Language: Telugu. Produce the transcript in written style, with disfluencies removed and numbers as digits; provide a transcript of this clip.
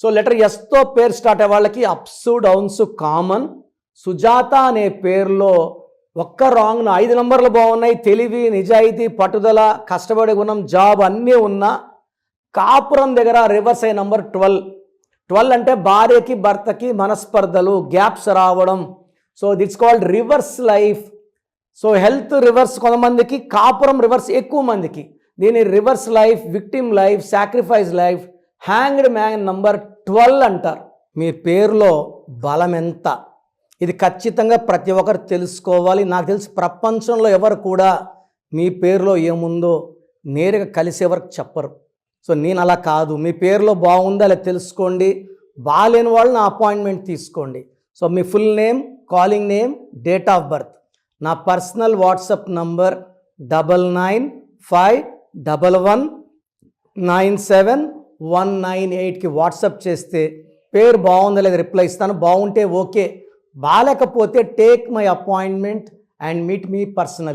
సో లెటర్ ఎస్తో పేరు స్టార్ట్ అయ్యే వాళ్ళకి అప్స్ డౌన్స్ కామన్. సుజాత అనే పేరులో ఒక్క రాంగ్, 5 నంబర్లు బాగున్నాయి. తెలివి, నిజాయితీ, పట్టుదల, కష్టపడే గుణం, జాబ్ అన్నీ ఉన్నా కాపురం దగ్గర రివర్స్ అయ్యే నంబర్ 12 అంటే భార్యకి భర్తకి మనస్పర్ధలు, గ్యాప్స్ రావడం. So that's called reverse life. So health reverse కొంతమందికి, కాపురం రివర్స్ ఎక్కువ మందికి. దీని reverse life, victim life, sacrifice life, hanged man number 12 అంటారు. మీ పేరులో బలం ఎంత, ఇది ఖచ్చితంగా ప్రతి ఒక్కరు తెలుసుకోవాలి. నాకు తెలిసి ప్రపంచంలో ఎవరు కూడా మీ పేరులో ఏముందో నేరుగా కలిసే వరకు చెప్పరు. సో నేను అలా కాదు. మీ పేరులో బాగుందా లేదా తెలుసుకోండి. బాగాలేని వాళ్ళు నా అపాయింట్మెంట్ తీసుకోండి. So me full name, calling name, date of birth, నా పర్సనల్ వాట్సాప్ నంబర్ 9951197198కి వాట్సాప్ చేస్తే పేరు బాగుందా లేదా రిప్లై ఇస్తాను. బాగుంటే ఓకే, బాగాలేకపోతే take my appointment and meet me personal.